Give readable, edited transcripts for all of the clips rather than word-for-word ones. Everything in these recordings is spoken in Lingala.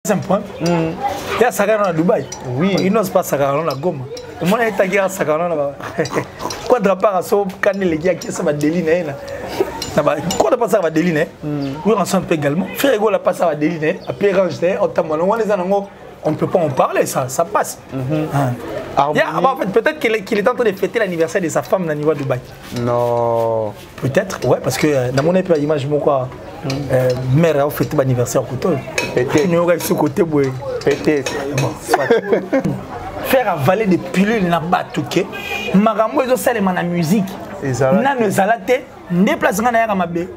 C'est un point. Il y a Sakano à Dubaï. Oui. Il n'ose pas Sakano à Goma. Au moins, il y a Taguera Sakano là-bas. Quoi de rapport à ça, quand les gars qui sont à Déliné quoi de passer à Déliné? Oui, on s'en peut également. Frérot la passe à Déliné, à Pierre Rangeté, on ne peut pas en parler, ça passe. En fait, peut-être qu'il est en train de fêter l'anniversaire de sa femme dans le niveau de Dubaï. Non. Peut-être, ouais, parce que dans mon époque, image, moi, mère a fêté l'anniversaire au côté. Peut-être. Faire avaler des pilules na batuke magambo ezo salema na musique na ne zalate déplacer na ya mabe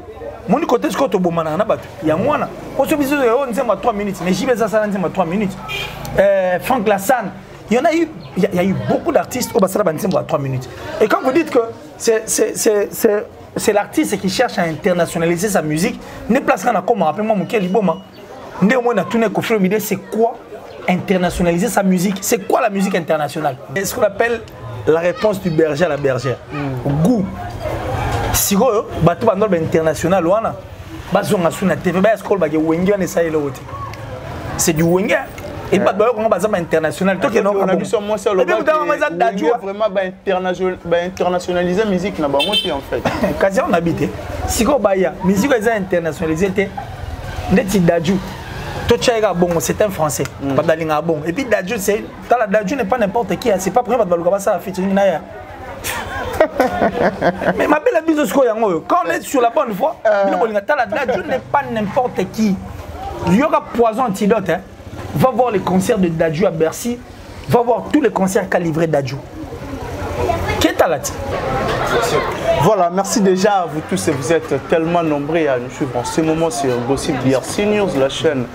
mon côté ce que to bomana na batu ya mwana on se biso on nzema 3 minutes mais j'y vais ça nzema 3 minutes Franck Lassane il y a eu beaucoup d'artistes au basala nzema 3 minutes et quand vous dites que c'est l'artiste qui cherche à internationaliser sa musique ne place na comme rappelle-moi Mukeli Boma ndé au moins na tourner Koffi Olomide c'est quoi internationaliser sa musique? C'est quoi la musique internationale? C'est ce qu'on appelle la réponse du berger à la bergère. Goût. Si vous avez un international, c'est du Wenger. Et pas de international. On a vu sur moi ça le vraiment internationaliser la musique en fait. Quand on habite, si vous avez la musique internationalisée, c'est un français. Et puis Dadju, n'est pas n'importe qui. C'est pas pour ça la featuring. Mais ma belle abuse quand on est sur la bonne voie, Dadju n'est pas n'importe qui. Il y aura Poison Antidote. Va voir les concerts de Dadju à Bercy. Va voir tous les concerts calibrés Dadju. Qu'est-ce que tu Voilà, merci déjà à vous tous et vous êtes tellement nombreux à nous suivre en ce moment sur Gossip BRC News, la chaîne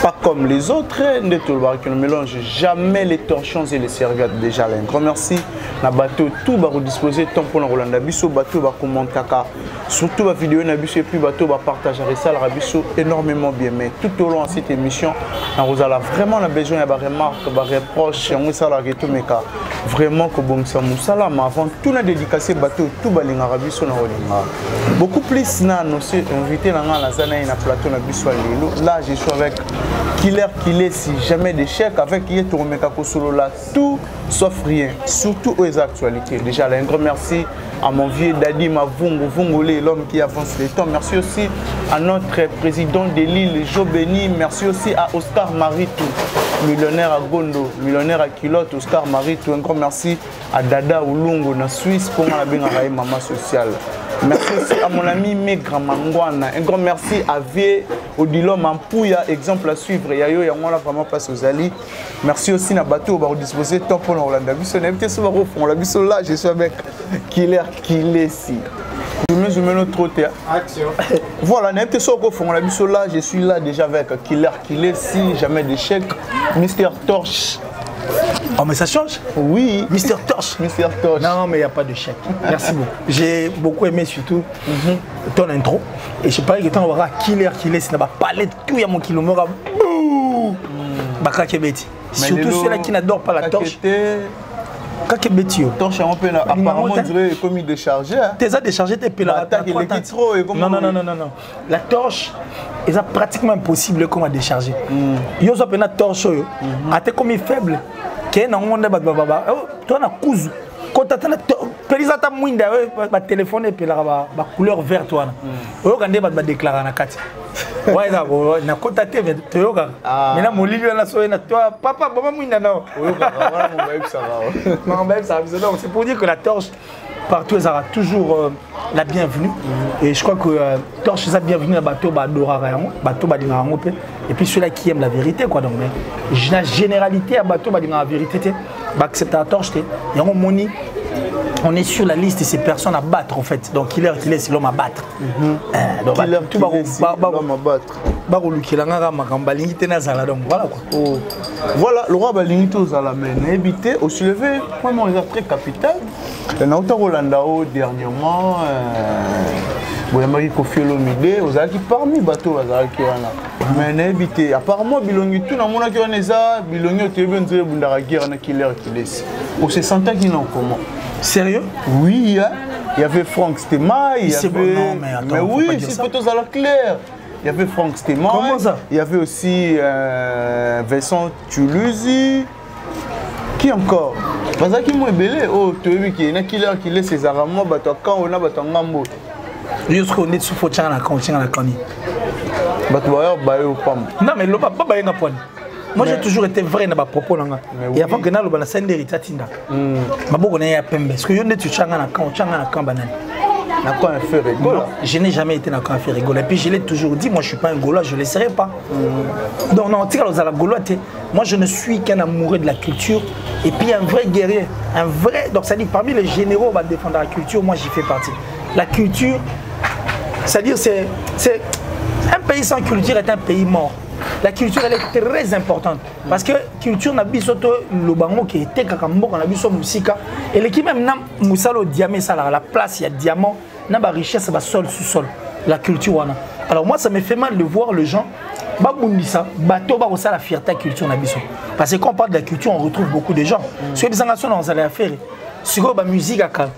pas comme les autres, qui ne mélange jamais les torchons et les serviettes déjà. Un grand merci. Na bateau tout va redisposer tant pour le Rolanda Bisso, bateau va commenter surtout la vidéo na biso et puis bateau va partager ça la biso énormément bien mais tout au long de cette émission on vous a vraiment besoin de remarques, de reproches, on ça la tout mais vraiment que bon ça musala mais avant tout na dédicacé bateau tout balinga biso na Rolinga. Beaucoup plus na nos invités na la zana na plateau na biso lelo. Là je suis avec Killer si jamais d'échec avec qui est tourné solo là tout sauf rien surtout aux actualités. Déjà un grand merci à mon vieux Dadi Mavungolé, l'homme qui avance les temps. Merci aussi à notre président de l'île Jo Béni. Merci aussi à Oscar Maritou, millionnaire à Gondo, millionnaire à Kilote, Oscar Maritou. Un grand merci à Dada Oulungo na Suisse pour la maman sociale. Merci aussi à mon ami Megra Mangwana. Un grand merci à Vie Odilo Mampouya, exemple à suivre. Yayo Yamona vraiment passe aux alliés. Merci aussi à Bateau au disposer temps pour l'Orlanda. Biso n'invité sur le fond. La biso là, je suis avec Killer si. Je mets notre autre action. Voilà, n'invité sur le fond. La biso là, je suis là déjà avec Killer si. Jamais d'échec. Mister Torch. Oh mais ça change? Oui. Mister Torch. Mister Torch. Non mais il n'y a pas de chèque. Merci beaucoup. J'ai beaucoup aimé surtout ton intro. Et je parie que tu auras Killer si n'a pas parlé de tout, il y a mon kilomètre. Surtout ceux-là qui n'adorent pas la torche. Kakebeti. Torche apparemment dirait comme il déchargé. T'es à décharger tes pélats. Non. La torche est pratiquement impossible comme à décharger. Yo so pena torche yo. Ate comme il faible. Ke na ngonde ba toi na kuzu. Quand tu as pelisa ta mwinda ba téléphone pela ba couleur verte wana. Oyo kande ba déclarer na kati. Ouais ça na contacter mais toyoka. Mais na molili na so na toi papa baba mwinda na. Oyoka voilà mon babe ça va. Non babe ça donc c'est pour dire que la torche partout elle aura toujours la bienvenue et je crois que torche ça bienvenue la bateau ba adorara yango bateau ba dinga yango pe et puis ceux-là qui aiment la vérité quoi donc mais la généralité à bateau ba dinga la vérité te ba accepter la torche te yango moni on est sur la liste de ces personnes à battre en fait. Donc Killer c'est l'homme à battre. Donc tout l'homme à battre. Voilà quoi. Voilà, le roi Balingito Zalamène évité au soulevé vraiment les très capital. On a Rolandao dernièrement Boyamari Koffi Olomide aux qui parmi bateau qui mais évité apparemment Bilongi tout na mona qui on eza Bilongi te bien dire bundara guerre na Killer on se sentait qu'il n'en comment. Sérieux? Oui, hein? Il y avait Franck Stemma, il y avait... Bon, non, mais attends, mais oui, c'est photos à la claire. il y avait Franck Stéman. Comment ça? Il y avait aussi Vincent Toulouse. Qui encore? Parce que moi belé oh tu as vu qu'il y a qui laisse ses armes bato quand on a bato ngambo. Juste qu'on est sous fauchant la conscience la cani. Bato ba yo pam. Non mais le papa ba yenga pon. Moi j'ai toujours été vrai dans ma propos là. Et avant que na lo bana sender itatinda. Maboko na ya pembe. Parce que yo tu changa na kan banane. Na quand on fait rigolo. Je n'ai jamais été dans quand on fait rigolo. Et puis je l'ai toujours dit, moi je suis pas un Gaulois, je ne le serai pas. Donc non, tu sais, moi je ne suis qu'un amoureux de la culture et puis un vrai guerrier, un vrai. Donc ça dit parmi les généraux va défendre la culture, moi j'y fais partie. La culture, c'est-à-dire c'est un pays sans culture est un pays mort. La culture elle est très importante parce que culture n'a pas soto le bango qui était kakambo qu'on a vu sur musica et l'équipe même n'a musalo diamant ça la place il y a diamant n'a pas richesse va sol sous sol la culture wana. Alors moi ça me fait mal de voir les gens ba bundisa bato ba ça la fierté culture na biso parce que quand on parle de la culture on retrouve beaucoup de gens sur les engagements on allait faire sur ba musique à calme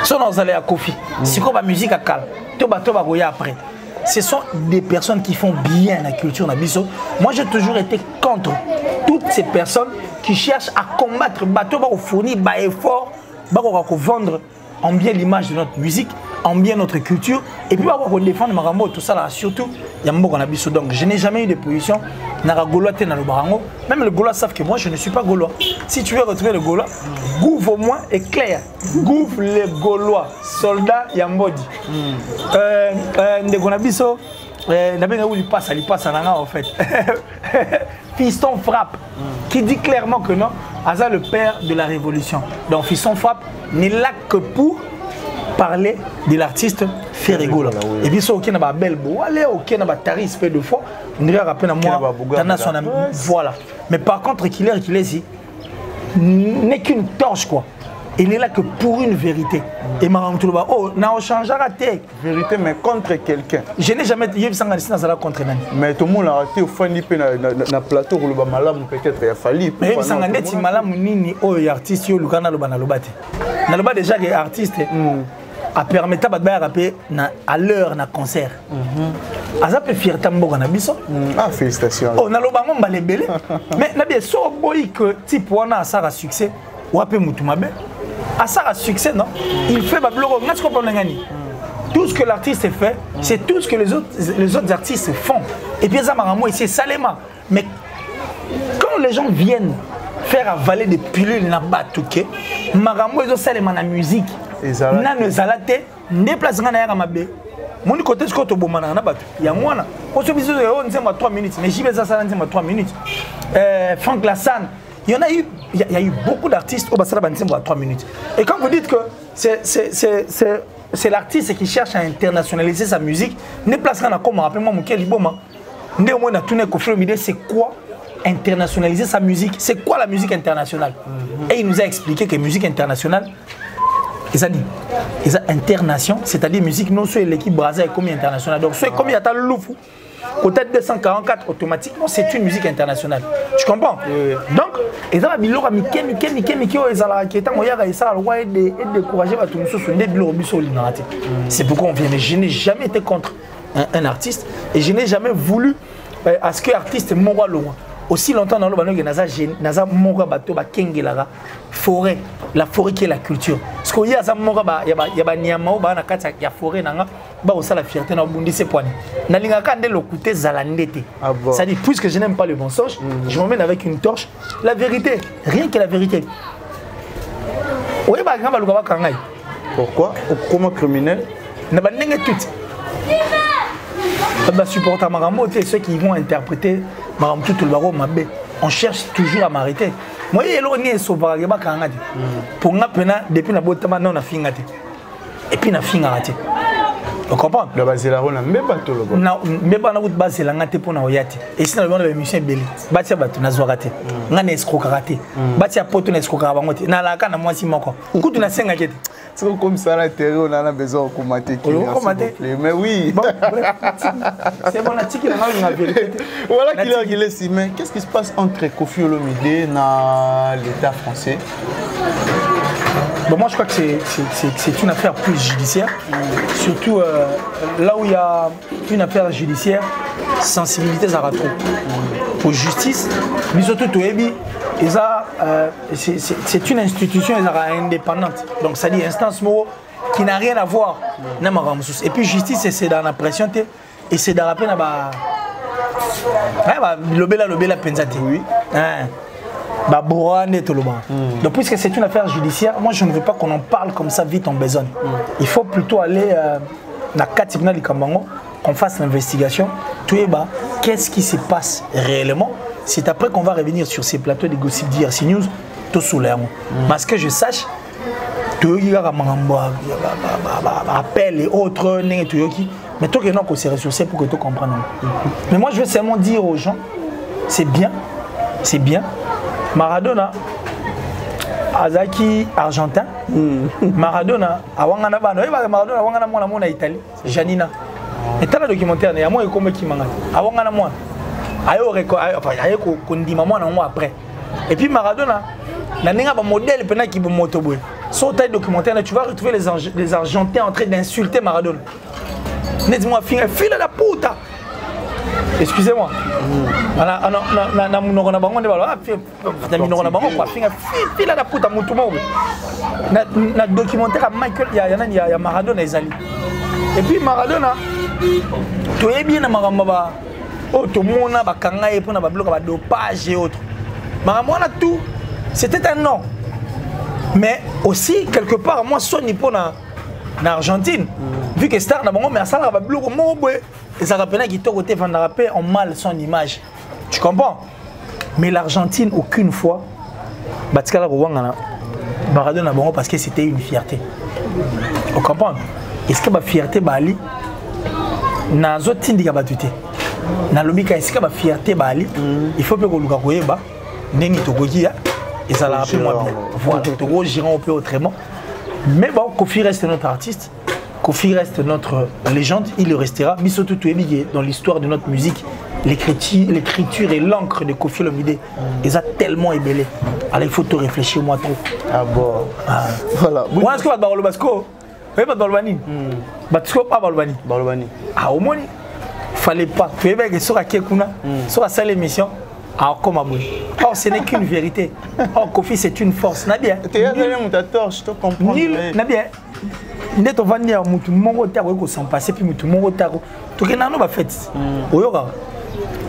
sur on allait à Kofi sur ba musique à calme to bato ba goya après. Ce sont des personnes qui font bien la culture nabiso. Moi, j'ai toujours été contre toutes ces personnes qui cherchent à combattre, à fournir des efforts, à vendre en bien l'image de notre musique, en bien notre culture, et puis à défendre Marambo, tout ça là, surtout, il y a un mot qu'on a biso. Donc, je n'ai jamais eu de position. Même les Gaulois savent que moi, je ne suis pas Gaulois. Si tu veux retrouver le Gaulois, Gouv au moins est clair. Gouv les Gaulois, soldats Yambodi. Ndegonabiso, il passe en fait. Fiston Frappe, qui dit clairement que non, Aza le père de la révolution. Donc Fiston Frappe n'est là que pour parler de l'artiste Ferrigo. Et puis, ok, na ba belle beau, allez, ok, na ba tarif peu de fois, on dirait rappeler à moi, voilà. Mais par contre, qu'il est ici, n'est qu'une torche quoi. Il est là que pour une vérité. Et Maramtoulouba, oh, n'a changé raté. Vérité, mais contre quelqu'un. Je n'ai jamais dit que contre Nani. Mais tout le monde a raté au fond de plateau où le malam peut-être il a fallu. Mais il y a des malam nini oh artiste yo lukana loba na lobate. Na loba déjà les artistes a permettre ba rapper à l'heure na concert. Aza pe fierté mboka na biso. Ah félicitations. Oh na loba ngomba lebele. Mais na bien so boy que type wana ça a succès ou ape mutu mabe. À ça a succès non? Il fait babloro ngatsko pona ngani. Tout ce que l'artiste fait, c'est tout ce que les autres artistes font. Et puis ça maramo c'est Salema. Mais quand les gens viennent faire avaler des pilules na batuke, maramo ils ont Salema na musique. Na ne zalate déplace ngana ya mabe. Mon côté ce que to bomana na batu. Ya mwana. On se biso on nzema 3 minutes. Mais j'y vais ça nzema 3 minutes. Franck Lassane, il y a eu beaucoup d'artistes au Bassala Banzembo à 3 minutes. Et quand vous dites que c'est l'artiste qui cherche à internationaliser sa musique, ne place rien à comme rappelle-moi Mouké Liboma. C'est quoi internationaliser sa musique? C'est quoi la musique internationale? Et il nous a expliqué que musique internationale, ils ont dit, internation, c'est-à-dire musique non seulement l'équipe Brazil comme internationale. Donc, soit comme il y a le Loufou, peut-être 244 automatiquement, c'est une musique internationale. Tu comprends? Donc, ils ont dit, c'est pourquoi on vient. Mais je n'ai jamais été contre un artiste et je n'ai jamais voulu à ce que l'artiste mourra loin. Aussi longtemps dans le banque, naza mourra bateau ba kengelara forêt, la forêt qui est la culture. Parce qu'il y a ça mourra ba yaba niama ba na kati ya forêt nanga ba osa la fierté na bundi se poignet. Na linga kande le côté zalandete. Ça dit puisque je n'aime pas le mensonge, je m'emmène avec une torche. La vérité, rien que la vérité. Oui ba ngamba luka ba kangai. Pourquoi? Comment criminel? Na ba ndenge tout. Ceux qui vont interpréter on cherche toujours à m'arrêter. Moi, je suis pour moi, depuis la bonne temps, on a fini. Et puis, on a fini. Vous comprenez? La base est là, on a même pas tout le monde. Même pas la base est là, on a oyate. Et si on a une émission belle, batia batu na zoraté. On a escroqueraté. Batia poto na escroquerabangote. Na la kana moi si moko. Kutu na senga kete. C'est comme ça la terre, on a besoin de commenter. Mais oui. C'est bon, la tique est la vérité. Voilà qu'il est ici. Mais qu'est-ce qui se passe entre Koffi Olomide et l'État français? Bon, moi je crois que c'est une affaire plus judiciaire, surtout là où il y a une affaire judiciaire, sensibilité ça va trop. Pour justice, mais surtout c'est une institution indépendante, donc ça dit instance qui n'a rien à voir. Et puis justice c'est dans la pression et c'est dans la peine l'obéla pensate oui. Donc puisque c'est une affaire judiciaire, moi je ne veux pas qu'on en parle comme ça vite en besogne. Il faut plutôt aller dans le tribunal du Kambango, qu'on fasse l'investigation, qu'est-ce qui se passe réellement. C'est après qu'on va revenir sur ces plateaux de Gossip DRC News, tout sous l'air. Parce que je sache, tout y a appel et autres, mais toi que non, qu'on s'est ressourcé pour que tu comprennes. Mais moi je veux seulement dire aux gens, c'est bien. Maradona, Azaki argentin, Maradona, Maradona, Maradona, Italie, Janina. Et tu as le documentaire, il y a moi qui m'a après. Et puis Maradona, il y a un modèle qui est moto. Sur le documentaire, tu vas retrouver les Argentins en train d'insulter Maradona. Dis-moi, file la puta. Excusez-moi. Dans le documentaire, Michael, il y a Maradona. Et puis Maradona, tu es bien Maradona. Tout le monde a dopage et autres. Maradona, tout, c'était un nom. Mais aussi, quelque part, moi, son niveau en Argentine, vu que Star n'a pas ça va bloquer mon boy. Et ça rappelle qu'il t'a côté Van Rappé en mal son image. Tu comprends? Mais l'Argentine, aucune fois, Maradona parce que c'était une fierté. On comprend? Est-ce que ma fierté Bali n'a pas été battu? Dans le cas est-ce que ma fierté Bali, il faut que le gars koyeba, nengi togogia et ça l'a rappelé moi bien. Voilà, Togo girant un peu autrement. Mais bon, Kofi reste notre artiste. Kofi reste notre légende, il le restera. Mais surtout, dans l'histoire de notre musique, l'écriture et l'encre de Kofi Olomide, ils ont tellement ébellé. Alors il faut te réfléchir, moi trop. Ah bon. Voilà. Moi, est-ce que tu vas te Basco? Tu vas te Balbani? Tu vas Balbani? Balbani. Ah, au moins, il ne fallait pas. Tu vas que sur la Kekuna, sur la seule émission. Alors, comment or, ce n'est qu'une vérité. Or, Kofi, c'est une force. Nabia. Tu es allé à tort, je te comprends. Nabia. Nde to vandi ya mutu mongo tako ko s'en passer puis mutu mongo tako to kena no ba fête oyoka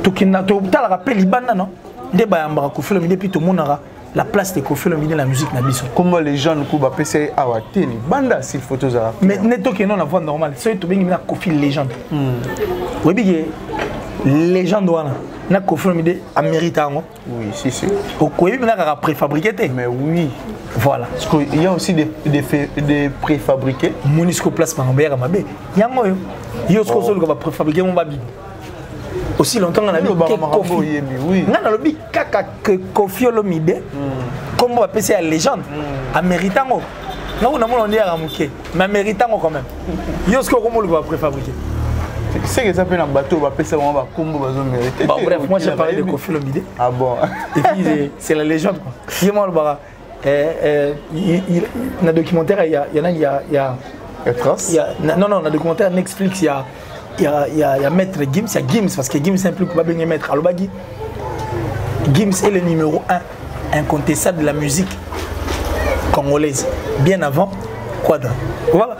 to kena to tala rappel libanda non nde ba yamba Kofi Olomide puis to monara la place de Kofi Olomide la musique na biso comment les gens ko ba pese awate libanda s'il faut tous à mais ne to kena na voix normale so to bengi na Kofi légende oui bien légende wana na Kofi Olomide a mérité ngo oui si au koyi na ka préfabriqué mais oui. Voilà. Parce qu'il y a aussi des préfabriqués. Monisco place Mambéa Mabé. Il y a un moyen. Il y a aussi des préfabriqués. Aussi longtemps, on a vu Kofi. Oui. On a vu que Kofi Olomide, comme on va passer à la légende, en méritant. Non, on a dit à Ramouké, mais en méritant quand même. Il y a aussi des préfabriqués. C'est que ça fait un bateau, on va passer à un combo, on va mériter. Bon, bref, moi j'ai parlé de Kofi Olomide. Ah bon. Et puis c'est la légende. Il y a un documentaire, il y a non, dans le documentaire Netflix, il y a Maître Gims, il y a Gims, parce que Gims c'est un plus coupable de Maître Alobagi. Gims est le numéro 1 incontestable de la musique congolaise, bien avant Quadra. Voilà.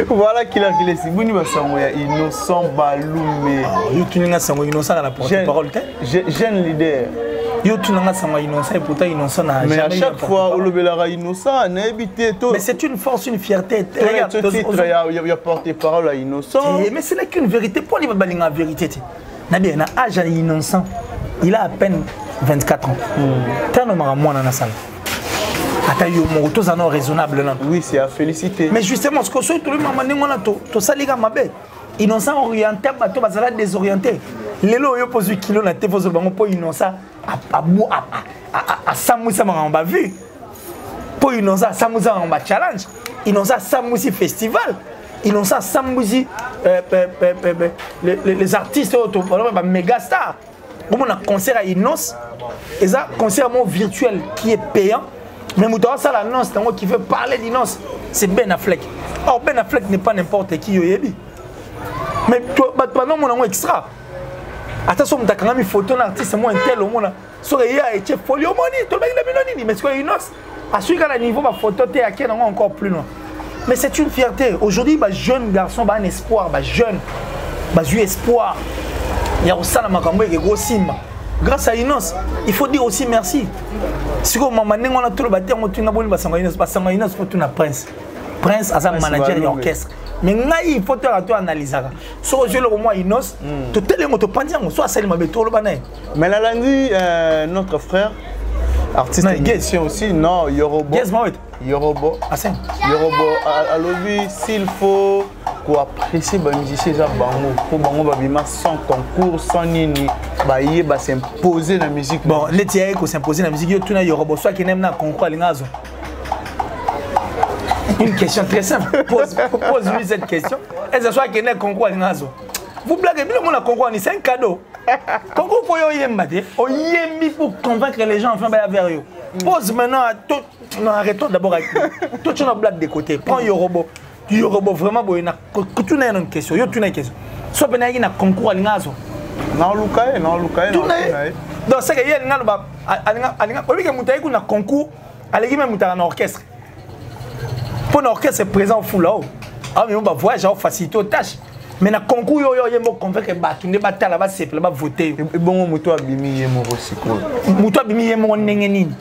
Voilà qu'il a dit, c'est Bouni Bassangoya, innocent, Baloumé. Tu n'as pas innocent à la porte-parole. Jeune leader. Mais à chaque fois, on le innocent, on a évité tout. Mais c'est une force, une fierté. Regarde, il y a porte-parole à innocent. Mais ce n'est qu'une vérité. Pourquoi il va balayer la vérité? Il a un âge innocent. Il a à peine 24 ans. Tant de moi dans la salle. Attends, raisonnable. Oui, c'est à féliciter. Mais justement, ce que je tout le monde tout ça, les gars, innocent orienté, désorienté. Les lots yo pose kilo na téléphone sur bango pour innocent à Samoussa on va vu pour innocent Samoussa on va challenge innocent Samoussa festival innocent Samoussa les artistes auto méga stars on a concert à Innos et ça concert virtuel qui est payant Mais Moutoua, ça l'annonce, c'est moi qui veut parler d'Inos. C'est Ben Affleck. Or, Ben Affleck n'est pas n'importe qui, Yoyebi. Mais pendant mon extra. Attention, tu as quand même une photo d'un artiste, c'est moi un tel au monde. Sur les gars, il y a folie au monde, tout le monde est venu. Mais ce que Inos, à celui qui a le niveau, ma photo, tu es à qui encore plus loin. Mais c'est une fierté. Aujourd'hui, bah, jeune garçon, bah, un espoir, bah, jeune, bah, j'ai espoir. Il y a aussi la makambo et gros sim. Grâce à Inos, il faut dire aussi merci. Si on a tout le bâtiment, on a Inos, il faut tout Prince. Prince, as un manager et orchestre. Mais il faut tout analyser. Si on a le moment Inos, tout le monde peut dire, soit c'est le tout le banais. Mais là, lundi, notre frère, artiste musicien aussi, non, Yorobo. Yorobo. Yorobo, à l'objet, s'il faut apprécier les musiciens, pour sans concours, sans nini, s'imposer dans la musique. Bon, les tiers qui s'imposer dans la musique, il y a Yorobo, soit qui n'aime pas concours à l'ingaz. Une question très simple. Pose-lui cette question. Est-ce que soit qui n'aime pas concours à l'ingaz? Vous blaguez, le monde a concours, c'est un cadeau. Concours pour pour convaincre les gens enfin vers eux. Pose maintenant à tout. Non, arrêtons d'abord avec tout une blague de côté. Prends Yorobo. Yorobo vraiment bon. Tu n'as une question. Tu n'as une question. Soit ben il y a un concours à l'ingaz. Non, Lucae, non, Lucae. Donc c'est que il y a un oui que mutaï qu'on a concours. Allez même mutaï en orchestre. Pour l'orchestre c'est présent au fou là-haut. Ah mais on va voyager, on facilite aux tâches. Mais na concours yo yo yemo convaincre ba qui ne ba tala ba c'est là ba voter. Et bon muto abimi yemo aussi quoi. Muto abimi yemo ndenge nini.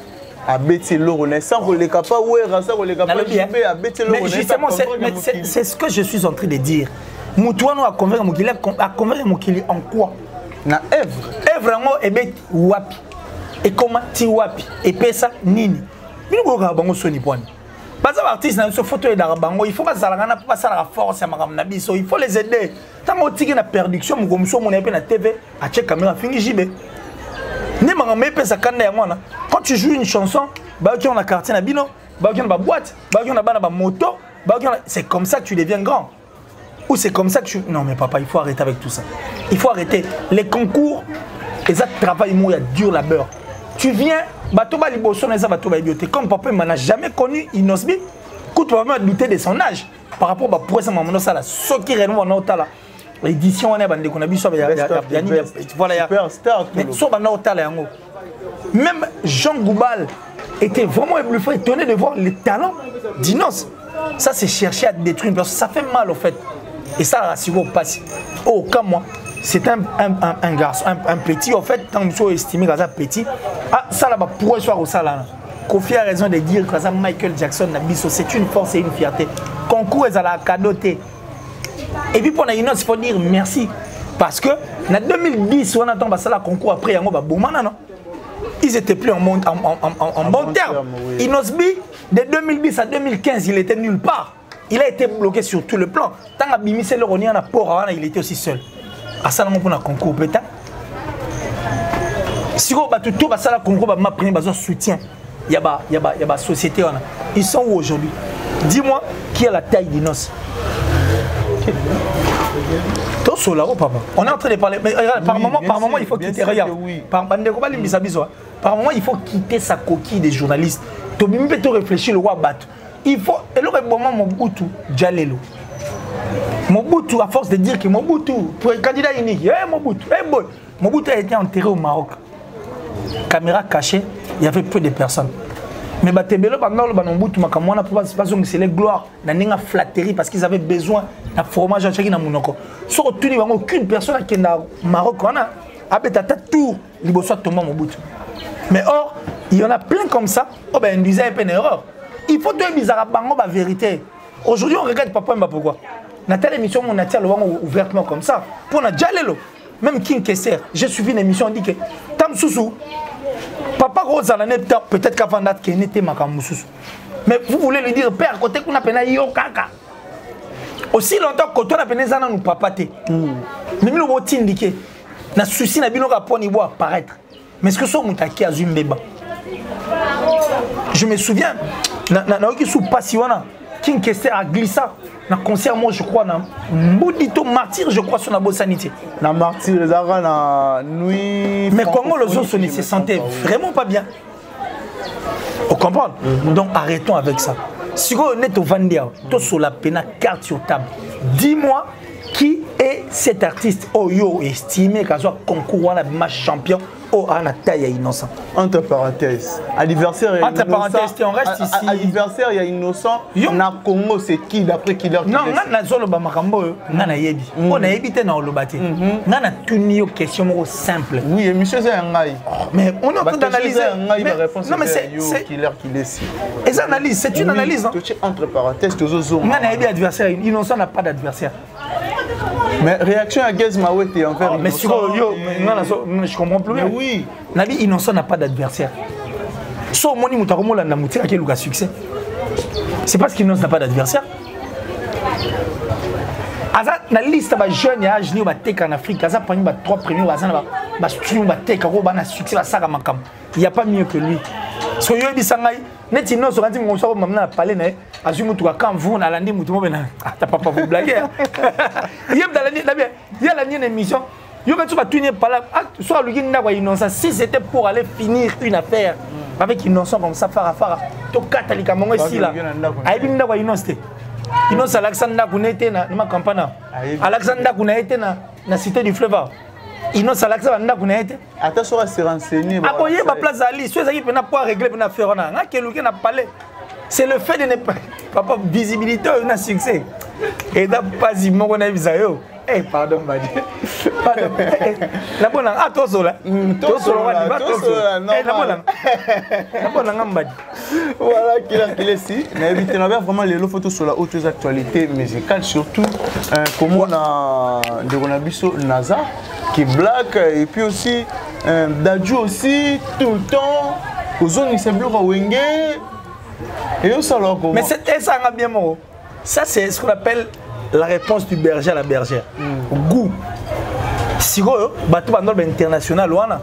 Abeti loro na sans le capa ouais ça le capa jibé abeti loro. Mais justement c'est ce que je suis en train de dire. Muto no a convaincre mokili en quoi? Na œuvre ngo ebet wapi. Et comment ti wapi et pesa nini. Bino go ga bango soni poni. Parce que les artistes dans ce photo d'Arabango, il faut pas passer la force à Maramnabiso, il faut les aider. Tant que tu as une production, comme ça, on est à la TV, à check caméra, fini JB. Quand tu joues une chanson, on a quartier na bino, on a boîte, on a moto, c'est comme ça que tu deviens grand. Ou c'est comme ça que tu... Non mais papa, il faut arrêter avec tout ça. Il faut arrêter. Les concours, les actes de travail, il y a dur labeur. Tu viens, comme papa n'a jamais connu Inosbi, tu vas même douter de son âge par rapport à Prouesse Mamono Sala. Ce qui est réellement l'édition, on a vu ça, même Jean Goubal était vraiment éblouffé, étonné de voir les talents d'Inos. Ça, c'est chercher à détruire une personne. Ça fait mal, au fait. Et ça, rassure au passé. Oh, comme moi. C'est un garçon, un petit, en fait, tant que vous estimez que c'est petit, ça là pour soir au salon. Kofi a raison de dire que ça Michael Jackson c'est une force et une fierté. Concours est à la cadoté. Et puis pour la Inos, il faut dire merci. Parce que en 2010, on attend ça la concours après, ils étaient plus en bon terme. Oui. Inosbi, de 2010 à 2015, il était nulle part. Il a été bloqué sur tout le plan. Tant que Bimi c'est le Ronian à Port, il était aussi seul. À ça, on a un concours peut-être. Si on a tout ça, le concours, on a pris un soutien. Il y a une société. Ils sont où aujourd'hui? Dis-moi qui a la taille d'Inos. On est en train de parler. Mais regarde, par moment, il faut quitter. Regarde. Par moment, il faut quitter sa coquille des journalistes. Tu peux réfléchir le roi battre. Il faut. Et le moment, mon boutou, Jalelo. Mobutu, à force de dire que Mobutu, pour le candidat unique, Mobutu a été enterré au Maroc. Caméra cachée, il y avait peu de personnes. Mais Batebelo, Mobutu, c'est les gloires, il y a flatterie parce qu'ils avaient besoin d'un fromage à Tchèque. Sur tout, il n'y a aucune personne qui est au Maroc. On a tout, il y a Thomas Mobutu. Mais or, il y en a plein comme ça, il disait un peu une erreur. Il faut que bizarre la vérité. Aujourd'hui, on regarde Papa Mba pourquoi. Dans telle émission, on a tiré le vent ouvertement comme ça. Pour la Jalelo, même King Kesser, j'ai suivi une émission, on dit que Tam Soussou, Papa Rose, peut-être qu'avant date, qu'il n'était pas comme Soussou. Mais vous voulez lui dire, père, côté qu'on a peine yo kaka. Aussi longtemps que toi, on a peine zana nous papaté. Mais nous, on t'a indiqué, na souci, na bino rapport niveau apparaître. Mais est-ce que ça, on t'a qui a zoom bébé? Je me souviens, na qui sous passiona. King Kester a glissé dans le concert, moi je crois, dans Boudito Martyr, je crois, sur la Bossanité. Dans Martyr, les arts, dans Nuit. Mais comment les autres se sentaient vraiment pas bien. On comprend? Donc arrêtons avec ça. Si on est au Vandia, tout sur la peine carte sur table. Dis-moi qui est cet artiste Oyo estimé qu'à soit concours à match champion ou à la taille innocent. Entre parenthèses. Anniversaire et entre parenthèses, on reste ici. Anniversaire et innocent. Na Congo c'est qui d'après qui leur? Non, na zolo ba makambo na na yebi. On a évité na olobate. Na na tuni question simple. Oui, et monsieur c'est un ngai. Mais on est en train d'analyser. Non mais c'est qui leur qui décide. Et ça analyse, c'est une analyse. Entre parenthèses, tous aux hommes. Na na yebi adversaire, innocent n'a pas d'adversaire. Mais réaction à Gaz Mawete envers mais si non, je comprends plus. Mais oui. Nabi innocent n'a pas d'adversaire. So moni mutakomo la namutika qui a succès. C'est parce qu'Innocent n'a pas d'adversaire. Aza na liste ba jeune ya âge ni ba teka en Afrique, aza parmi ba trois premiers ba ba stream ba teka ko ba na succès ba saka makam. Il y a pas mieux que lui. So yo bi sangai net Innocent quand on so mamna parler na azu mutu ka quand vous na landi mutu mo bena. Ta papa vous blaguer. Yem dans la bien. Il y a la nienne émission. Yo quand tu vas tourner par là, soit lui na wa Innocent si c'était pour aller finir une affaire avec Innocent comme ça fara to katalika mongo ici là. Aibi na wa Innocent. Innocent Alexandre Kunete na ma campagne. Alexandre Kunete na cité du fleuve. Innocent Alexandre Kunete. Attention à se renseigner. A koyer ba place ali, soit ça qui peut na pas régler na faire na. Na keluki na parler. C'est le fait de ne pas papa visibilité na succès. Et da pas immo na bisayo. Eh pardon Badi. Pardon. La bonne ah tosola. Tosola ba tosola. Eh la bonne. La bonne ngambadi. Voilà qu'il est ici. Mais évitez vraiment les photos sur la haute actualité musicale surtout comment on a de Ronabiso Naza qui black et puis aussi Dadju aussi tout le temps aux zones c'est bleu Wenge et au salon comment. Mais c'est ça bien mon. Ça c'est ce qu'on appelle la réponse du berger à la bergère. Goût. Si vous bateau international wana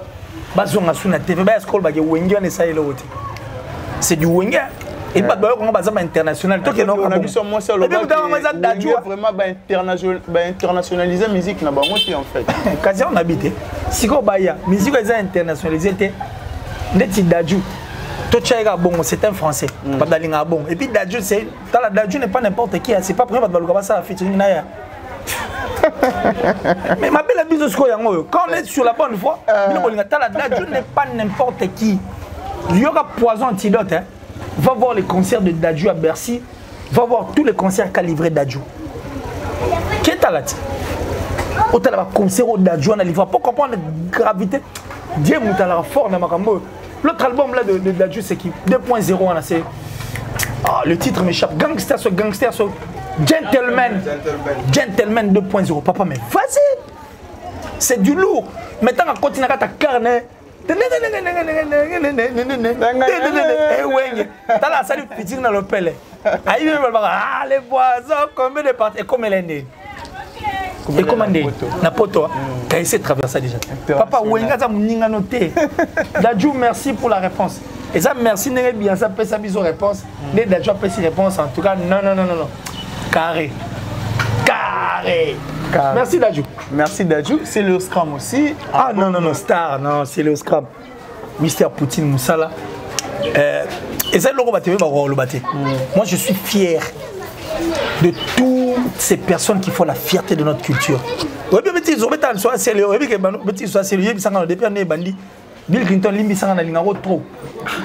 bazonga suna TV ba escole ba Wenge on essaye le haut. C'est du Wenge et pas de on va international to que non on a vu sur moi ça le vraiment ba internationaliser musique na ba moti en fait quasi on habite si ko ba ya musique est internationalisée té neti Dadju to tchaïga bon c'est un français pas dalinga bon et puis Dadju c'est la Dadju n'est pas n'importe qui c'est pas pour pas baluka ça featuring na ya. Mais ma belle abuse quand on est sur la bonne voie la Dadju n'est pas n'importe qui. Il y aura Poison Antidote, hein. Va voir les concerts de Dadju à Bercy, va voir tous les concerts qu'a livré Dadju. Qui est là? Autant la concert au Dadju on a livré pour comprendre la gravité. Dieu m'a fort dans ma cambo. L'autre album là de Dadju c'est qui 2.0 on a c'est le titre m'échappe. Gangster sur Gentleman 2.0. Papa mais vas-y. C'est du lourd. Maintenant on continue à ta carne. T'as la salle petite dans le pelle. Les voisins, combien de parties et comme elle est née. Et comment elle est na poto. T'as essayé de traverser déjà. Papa, Wenga, ça m'a noté. Dadju, merci pour la réponse. Et ça, merci, n'est bien, ça peut sa mise aux réponses. Les Dadju a fait ses réponses. En tout cas, non. Carré. Merci Dadju. Merci Dadju. C'est le Scrum aussi. Ah non, Star, non, c'est le Scrum. Mister Poutine Moussala. Et ça, moi, je suis fier de toutes ces personnes qui font la fierté de notre culture. Bill Clinton limbi sanga na trop.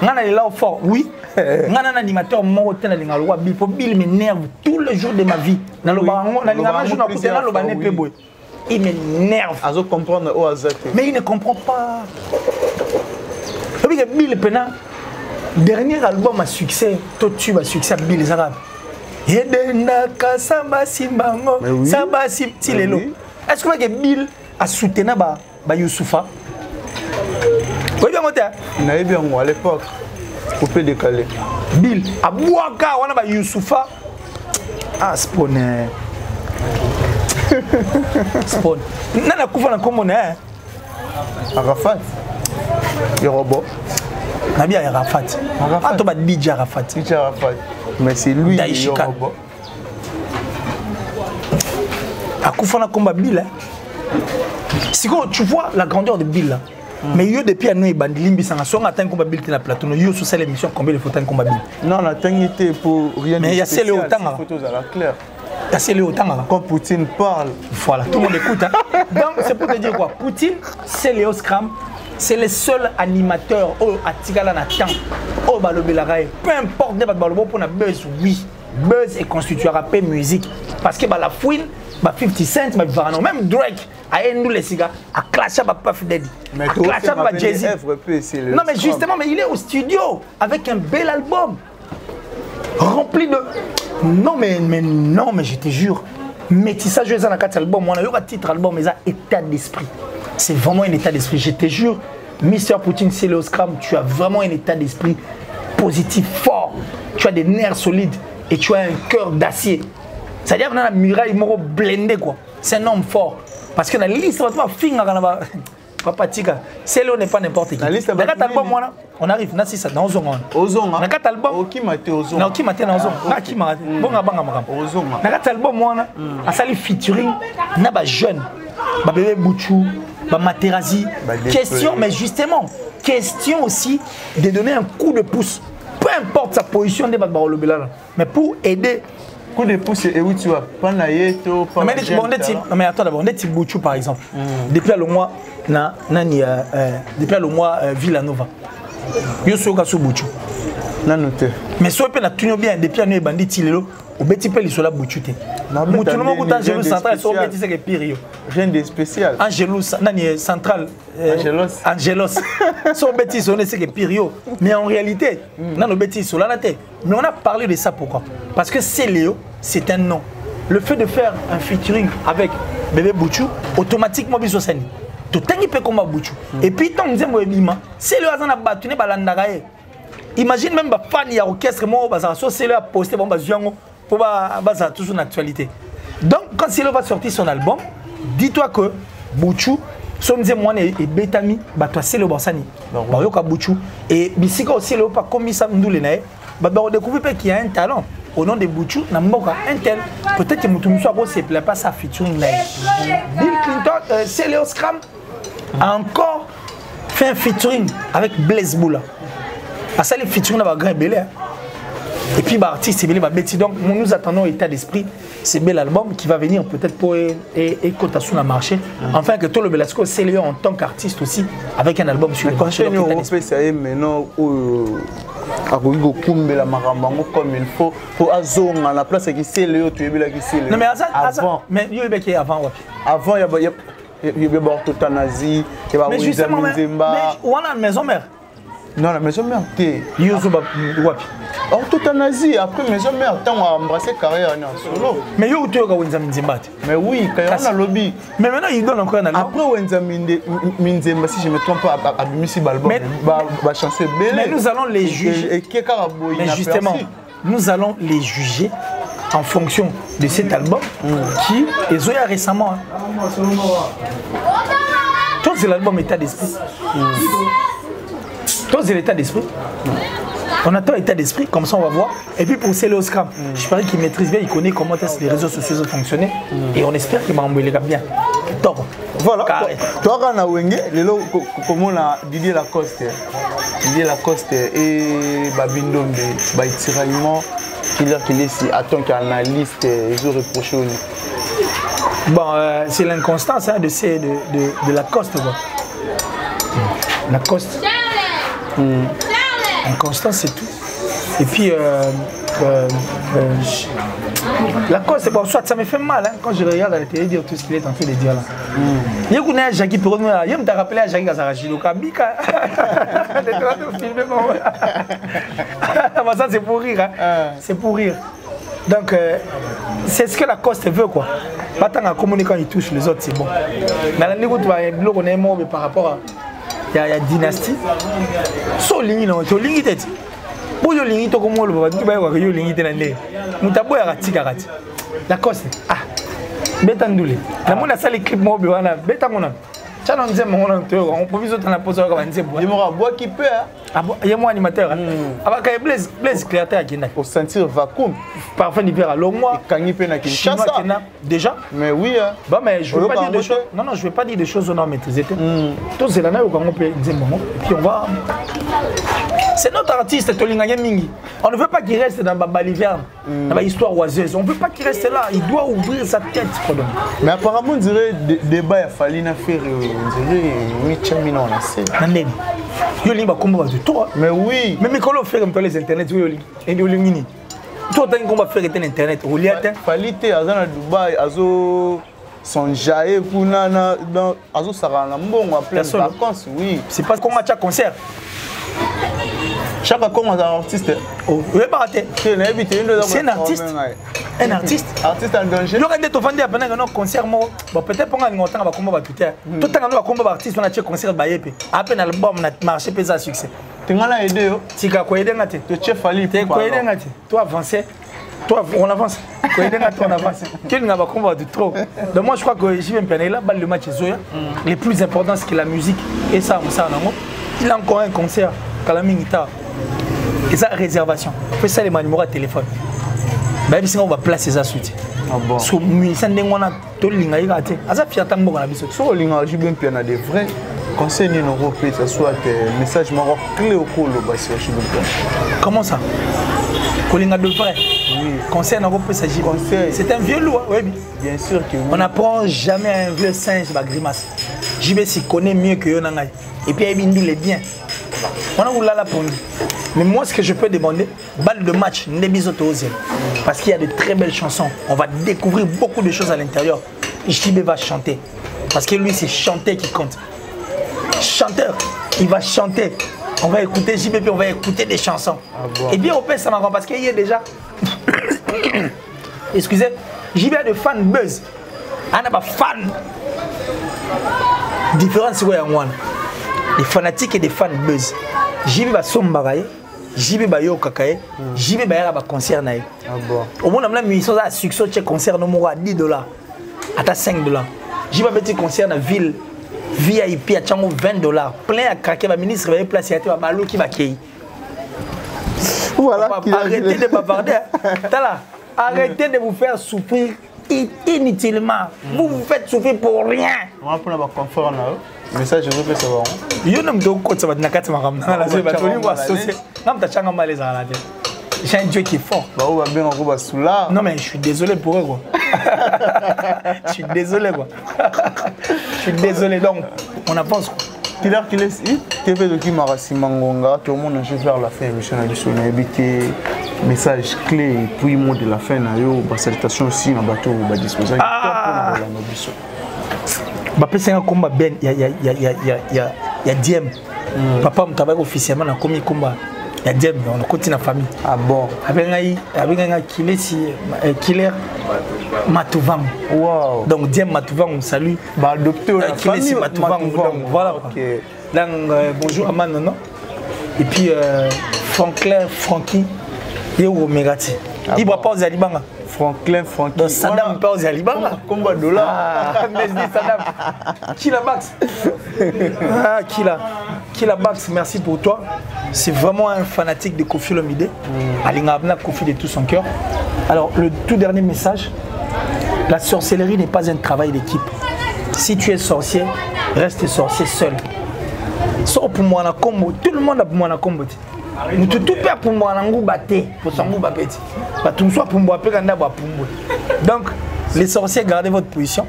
Ngana là fort, oui. Ngana na animateur moko tena linga lo Bill pour Bill m'énerve tous les jours de ma vie. Na lo bango na linga jour na kutena lo bané pe boy. Il m'énerve. Azo comprendre au hasard. Mais il ne comprend pas. Parce que Bill Pena dernier album à succès, tout tube à succès Bill Zarab. Yedena kasamba simbango, samba simtilelo. Est-ce que Bill a soutenu ba Youssoufa? Oui, bien, à l'époque, on peut décaler. Bill, à Bouaka, on a Youssoufa. Ah, Spawn. Spawn. Nana Koufana comme hein. Arafat. Le robot. Nabi Arafat. Ah, tu vas DJ Arafat. DJ Arafat. Mais c'est lui le robot. À Koufana comme Bill. Si tu vois la grandeur de Bill là. Mais yo depuis à nous et bandilimbi ça soit atteint combat billet na plateau yo sur cette émission combien de photos combat billet. Non, on a été pour rien. Mais il y a celle autant photos à la claire. Il y a celle autant quand Poutine parle. Voilà, tout le monde écoute. Donc c'est pour te dire quoi? Poutine, c'est Léo Scram. C'est le seul animateur au Atigala Natan, au Balobelarae. Peu importe des Balobo pour la buzz, oui. Buzz est constitué à rap musique. Parce que la fouine, 50 Cent, même Drake, a nous les cigares, a clashé à Puff Daddy. Mais a clashé à Jay-Z. Non, mais justement, mais il est au studio avec un bel album. Rempli de. Non, mais je te jure. Métissage dans un album, on a eu un titre album, mais ça état d'esprit. C'est vraiment un état d'esprit, je te jure. Mr. Poutine, c'est le Scram, tu as vraiment un état d'esprit positif, fort. Tu as des nerfs solides et tu as un cœur d'acier. C'est-à-dire que dans la muraille, il est blindé, quoi. C'est un homme fort. Parce que dans la liste, Papa Tika, c'est là n'est pas n'importe qui. Dans quatre albums, on arrive, dans Ozon. Ozon, dans quatre albums. Qui m'a été Ozon? Non, qui m'a été Ozon? Qui m'a été Ozon? Dans quatre albums, on a sali featuring, on a jeune, bébé Bouchou, Materazzi. Question, mais justement, question aussi de donner un coup de pouce. Peu importe sa position de Badbaro Belala, mais pour aider. Coup de pouce et où tu vas? Pas naïeto, pas naïeto. Mais attends d'abord, on est Bouchou par exemple. Depuis le mois, depuis le mois Villanova. Yo soka sou Bouchou. Na noté. Mais so pe na tunyo bien depuis anu bandit tilelo, au beti pe lisola Bouchou te. Mutu no mo Angelo central so beti c'est que pire yo. Rien de spécial. Angelo nani central Angelos. So beti so c'est que pire yo. Mais en réalité, na no beti so la na te. Mais on a parlé de ça pourquoi? Parce que c'est Léo, c'est un nom. Le fait de faire un featuring avec Bébé Bouchou, automatiquement biso sani. Tout tangi pe comme Bouchou. Et puis tant que moi c'est le hasard na battu ne balanda. Imagine même les fans de l'orchestre, c'est lui a posté pour toute son actualité. Donc, quand Célo va sortir son album, dis-toi que Bouchou, son moi et Betami, c'est le Bansani. Bouchou. Et Bissika aussi, le pas comme ça, on découvre qu'il y a un talent. Au nom de Bouchou, un tel. Peut-être que Moutoumou ne plaît pas sa featuring là. Bill Clinton, Célo Scram, a encore fait un featuring avec Blaise Boula. À ça, les featuring dans grand belé. Et puis, l'artiste est belé, donc nous attendons état d'esprit. C'est bel album qui va venir peut-être pour écouter sur le marché. Enfin, que tout le Belasco, c'est lui en tant qu'artiste aussi, avec un album sur le marché. Maintenant, comme il faut pour azon à la place qui c'est Léo, tu es là qui c'est Léo. Non, mais avant, mais il y a avant. Avant, il y a euthanasie, il y a Nzemba. Mais on a une maison mère. Non, la maison mère, t'es. Euthanasie, après maison mère, t'as embrassé carrière en solo. Mais yo, tu as Nzemba. Mais oui, quand on a lobby. Mais maintenant, il donne encore un album. Après, Nzemba, si je ne me trompe pas, à Bimissi Balbo, va chancer belle. Mais nous allons les juger. Mais justement, nous allons les juger en fonction de cet album qui est Zoya récemment. Toi, c'est l'album État d'esprit. Toi, c'est l'état d'esprit. On attend l'état d'esprit, comme ça on va voir. Et puis pour Célo Scram, je parie qu'il maîtrise bien, il connaît comment les réseaux sociaux fonctionnent. Et on espère qu'il va envoyer les gars bien. Top. Voilà. Toi, on a Wenge, comment on a Didier Lacoste. Didier Lacoste et Babindombe, tiraillement, qu'il est ici, attend qu'analyste, ils ont reproché au lit. Bon, c'est l'inconstance de Lacoste. Lacoste. Inconstance, c'est tout. Et puis, Lacoste, bon, soit ça me fait mal hein, quand je regarde à la télé dire tout ce qu'il est en train de dire là. Il y a un Jackie Perron, il me rappelé à Jackie Gazarachi, donc à Bika. Ça, c'est pour rire. Hein. C'est pour rire. Donc, c'est ce que Lacoste veut, quoi. Pas tant à communiquer quand il touche les autres, c'est bon. Mais là, on est mort par rapport à. Il y a dynastie. So lingi non, to lingi tete. Bo yo lingi to komo lo baba, ba yo lingi tete nande. Mutabo ya katika kati. La cause. Ah. Beta ndule. Na mona sali clip mo be wana, beta mona. Ça non c'est mon acteur, on peut viser dans la pose comme un zébo. Il m'aura bois qui peut hein. Ah bon, il y a mon animateur. Ah bah quand Blaise créateur à Kenya. Pour sentir vacuum. Parfait l'hiver à long mois. Quand il peut na Kinshasa. Déjà. Mais oui hein. Bah mais je veux pas dire des choses. Non non, je veux pas dire des choses on a maîtrisé. Tout c'est là où on peut dire bon. Et puis on va. C'est notre artiste Tolinganya Mingi. On ne veut pas qu'il reste dans Baba l'hiver, dans l'histoire oiseuse. On ne veut pas qu'il reste là. Il doit ouvrir sa tête. Mais apparemment on dirait débat il fallait faire on dirait 8 millions on a c'est. Yoli va combattre de toi. Mais oui. Mais quand on fait un peu les internets, Yoli. Et Yoli mini. Toi, tu as un combat faire internet. Fallait à Dubaï, azo son jaé pour nana dans azo sarana mbongo à plein vacances, oui. C'est parce qu'on a chaque concert. Chaque concert un artiste. Oh, oui, pas raté. C'est un artiste. Un artiste. Artiste en danger. Le rendez-vous vendé pendant un concert moi. Bon peut-être pendant un temps on va combat tout le temps. Tout le temps on va combat artiste on a chaque concert bayepe. Après l'album on a marché pesa succès. Tu m'as aidé yo. Tika ko aider ngate. Tu chef ali. Tu ko aider ngate. Toi avancer. Toi on avance. Ko aider ngate on avance. Tu n'as pas combat de trop. Donc moi je crois que j'y vais me là balle le match Zoya. Le plus important c'est que la musique et ça nango. Il a encore un concert Kalamingita. Et ça réservation. Fais ça les numéros de téléphone. Même si on va placer ça suite. Ah bon. Sur musicien ndengona to linga irate. Asa fiata mboka na biso. So linga je bien piano des vrais conseils européens ça soit message maro clé au colo basi je bien. Comment ça? Kolinga de vrai. Oui. Conseil européen ça conseil. C'est un vieux loup, oui. Bien sûr que oui. On n'apprend jamais à un vieux singe ba grimace. JB s'y connaît mieux que Yonangai. Et puis il est bien. On a voulu là pour nous. Mais moi, ce que je peux demander, balle de match, parce qu'il y a de très belles chansons. On va découvrir beaucoup de choses à l'intérieur. JB va chanter. Parce que lui, c'est chanter qui compte. Chanteur, il va chanter. On va écouter JB, puis on va écouter des chansons. Ah bon. Et bien, au pire, ça m'a rendu parce qu'il y a déjà. Excusez, JB a des fans buzz. On a pas fan. Différence, c'est quoi, des fanatiques et des fans buzz. JB va sombaraye. JB ba yo kakaye, JB ba yara ba concert na ye. Ah bon. Au moins on a mis ça à succès chez concert no mo à $10 à $5. JB ba petit concert na ville VIP à chango $20. Plein à craquer ba ministre va placer à ba lo qui va kei. Voilà, arrêtez de bavarder. Tala, arrêtez de vous faire souffrir inutilement. Vous vous faites souffrir pour rien. On va prendre un confort là. Mais ça je veux pas savoir. Yo nam do ko tsaba nakati makamna la zeba toli wa associé. Nam ta changa malaise à la tête. J'ai un Dieu qui est fort. Bah on va bien on va sous là. Non mais je suis désolé pour eux quoi. Je suis désolé quoi. Je suis désolé donc on avance quoi. Qu'il est TV de Kimarasi Mangonga, tout le monde a vers la fin émission à Bissou na habité message clé et puis mot de la fin na yo ba salutation aussi na bateau ba disposer pour na Bissou. C'est un combat ben il y a Diem. Papa me travaille officiellement dans combien combat. Il y a Diem on continue la famille. Ah bon. Avec un killer Matouvam. Wow. Donc Diem Matouvam on salue. Bah adopté la famille Matouvam. Voilà. OK. Donc bonjour Aman non. Et puis Frankie et Omegati. Il va pas aux Alibanga. Franklin, Frankie. Donc Saddam pas aux Alibanga. Combat dollar. Ah, mais je dis Saddam. Qui la Bax? Ah, qui la Bax, merci pour toi. C'est vraiment un fanatique de Kofi Olomide. Alinga Abna Kofi de tout son cœur. Alors, le tout dernier message. La sorcellerie n'est pas un travail d'équipe. Si tu es sorcier, reste sorcier seul. Sauf pour moi, tout le monde a pour moi na combo. Nous tout père pour moi n'angou batté pour son ngouba petit. Pas tout soit pour moi peganda ba pumbo. Donc les sorciers gardez votre position.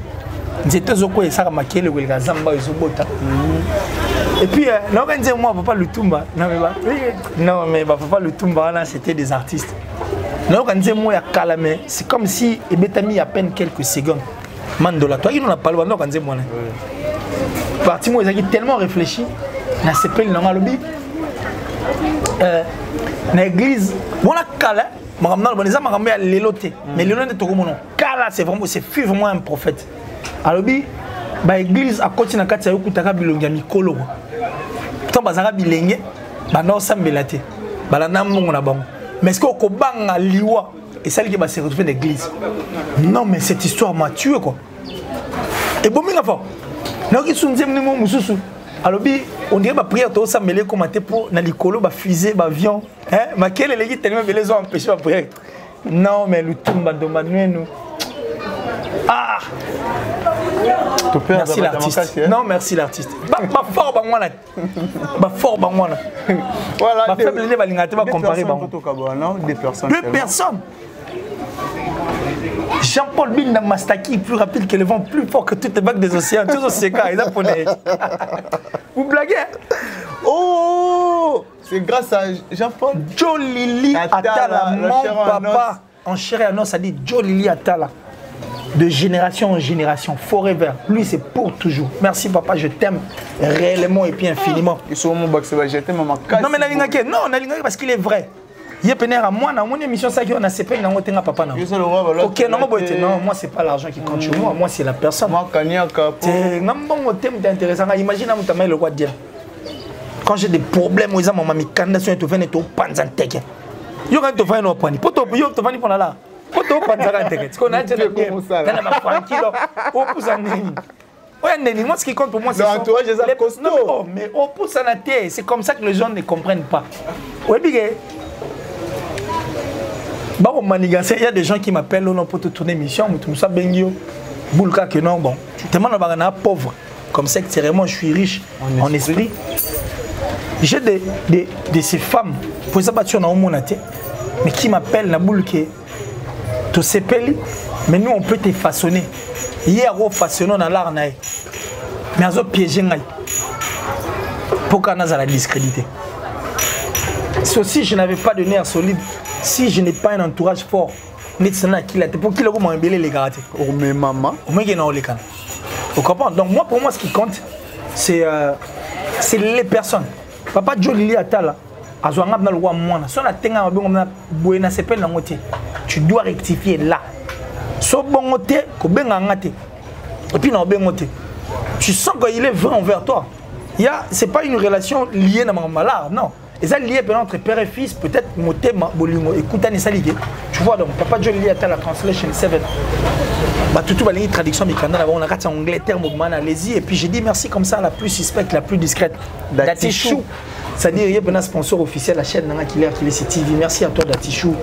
J'étais au coin et ça maquillé le welga zamba ezobota. Et puis non on dit moi papa Lutumba. Non mais papa Lutumba là c'était des artistes. Non on dit moi ya Kalamé, c'est comme si Ebetami à peine quelques secondes. Mandola toi il n'en a pas loin non on dit moi là. Parti moi ils ont tellement réfléchi. Na sepel non lobby. L'église, on a Kala, mais Kala c'est vraiment, c'est vraiment un prophète. Alors, l'église a continué à faire des bilongi mikolo. Tant bazara bilenge, bana osambelate, bana namungo na bango. Mais est-ce qu'on banga liwa et celle qui va se retrouver dans l'église? Non, mais cette histoire m'a tué quoi. Et bon, Donc ils sont dit mon mususu. Alors on dirait ma prière tout ça mêlé comme pour na likolo ba fusée ba avion hein ma quelle les tellement les ont empêché ma prière. Non mais le tumba de nous. Ah. Merci l'artiste. Non merci l'artiste. Ba fort ba moi là. Ba fort ba moi là. Voilà. Ba faible les balingate ba comparer ba. Deux personnes. Deux personnes. Jean-Paul Binda Mastaki, plus rapide que le vent, plus fort que toutes les vagues des océans, tous ces cas, ils japonais. Vous blaguez? Oh, c'est grâce à Jean-Paul. Joe Lili Atala, mon papa, en chair et en os, ça dit Joe Lili Atala. De génération en génération, forever. Lui, c'est pour toujours. Merci, papa, je t'aime réellement et puis infiniment. Ils sont mon box, je t'aime, maman. Non, mais non, parce qu'il est vrai. Il y a moi, dans mon émission, ça on a CP, dans mon papa. Ok, non, moi, c'est pas l'argent qui compte chez moi, moi, c'est la personne. Moi, c'est intéressant. Imagine, le roi de Dieu. Quand j'ai des problèmes, ils ont mis candidature et tout, ils ont panzanteke. Ils ont tout fait, ils ont pris. Pourquoi ils ont tout fait pour là? Pourquoi ils ont panzanteke? C'est qu'on a dit, moi, ce qui compte pour moi, c'est mais au pouce en terre, c'est comme ça que les gens ne comprennent pas. Oui, il y a des gens qui m'appellent pour te tourner mission, Moussa Bengio, Boulka, que non, bon, tu demandes à pauvre, comme ça, extérieurement, je suis riche en esprit. J'ai de ces femmes, pour ça, mais qui m'appellent, la boule, qui te sépèle, mais nous, on peut te façonner. Hier, on façonne dans l'art, mais on a piégé. Pourquoi on a la discrédité? Si je n'avais pas de nerfs solides, si je n'ai pas un entourage fort, pour qui le m'a embellé les gars. Mais maman. Vous comprenez? Donc moi, pour moi, ce qui compte, c'est les personnes. Papa Joe Lili Atala, tu dois rectifier là. Et puis tu sens qu'il est vrai envers toi. Ce n'est pas une relation liée à ma malade, non. Et ça lié entre père et fils, peut-être moté bolingo écoute ça lié. Tu vois donc papa Joe Lili Atala translation 7. Bah tout la traduction du Canada, on a raté en anglais terme allez-y et puis j'ai dit merci comme ça la plus suspecte, la plus discrète. Datichou. C'est-à-dire il y a un sponsor officiel la chaîne Nana Killer TV. Merci à toi Datichou.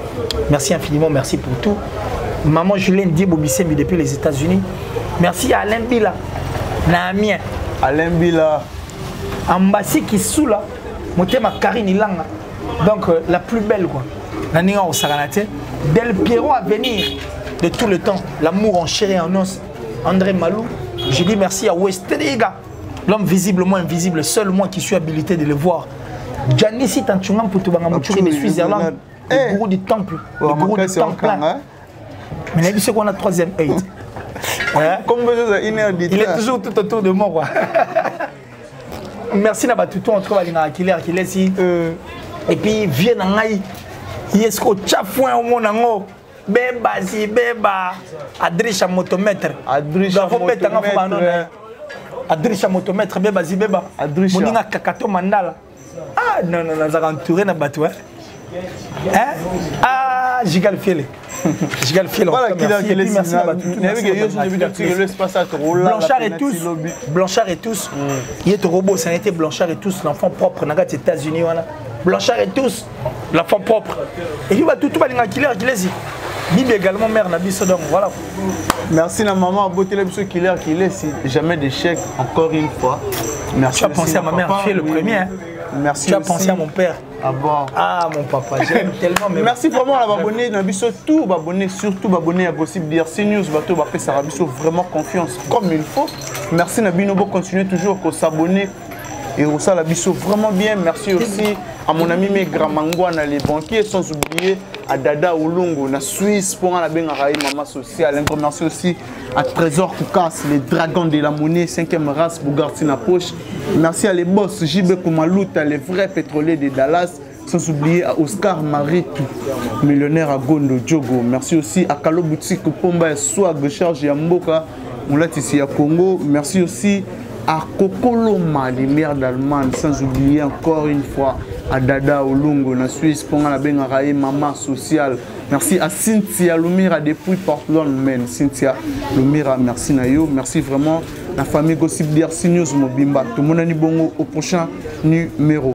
Merci infiniment, merci pour tout. Maman Julien Diebobissemi depuis les États-Unis. Merci à Alain Bila. Namien. Alain Bila. Ambassi qui sous là. Motema Karine Ilanga. Donc la plus belle quoi. Naniga au Saranate. Del Piero à venir de tout le temps. L'amour en chair et en os. André Malou. Je dis merci à Westerega. L'homme visiblement invisible. Seul moi qui suis habilité de le voir. Giannissi Tanchungam Poutubanga Mouchuri de Suisse-Irlande. Le gourou du temple. Le gourou du temple. Mais il dit qu'on a 3e 8. Il est toujours tout autour de moi quoi. Merci na batuto on trouve à Killer qui laisse et puis vient en aïe yesko chafouin au monde en beba si beba adrisha motomètre adrisha motomètre beba si beba moninga kakato mandala ah non non ça entouré na batou hein ah Gigal Fiele. Gigal Fiele. Voilà qui a merci na batuto Blanchard et tous il est robot ça a été Blanchard et tous l'enfant propre dans les États-Unis voilà Blanchard et tous l'enfant propre et puis tout balinga Killer qui laisse Bibi également mère Nabiso donc voilà. Merci la maman beauté le monsieur Killer qui laisse jamais d'échec encore une fois. Merci. Tu as pensé à ma mère, tu es le premier hein. Merci. Tu as pensé à mon père. Ah bon. Ah mon papa, j'aime tellement. Merci vraiment à l'abonné, Nabiso tout, abonné surtout abonné à Gossip DRC News, bateau va faire Sarabiso vraiment confiance comme il faut. Merci Nabino pour continuer toujours à s'abonner et au Salabiso vraiment bien. Merci aussi à mon ami mes Gramangwana les banquiers sans oublier à Dada Olongo na Suisse pour la Bengaï maman sociale. Merci aussi à Trésor Koukas les dragons de la monnaie 5e race pour garder na poche. Merci à les boss JB Koumalouta les vrais pétroliers de Dallas. Sans oublier à Oscar Maritou, millionnaire à Gondo Djogo. Merci aussi à Kalo Boutique Pomba et Swag de Charge Yamboka, on l'a ici à Congo. Merci aussi à Kokoloma, les maires d'Allemagne, sans oublier encore une fois à Dada Olungo, la Suisse, pour la Bengaraï, Maman Sociale. Merci à Cynthia Lumira depuis Portland, Maine. Cynthia Lumira, merci Nayo. Merci vraiment la famille Gossip DRC News Mobimba. Tout le monde est bon au prochain numéro.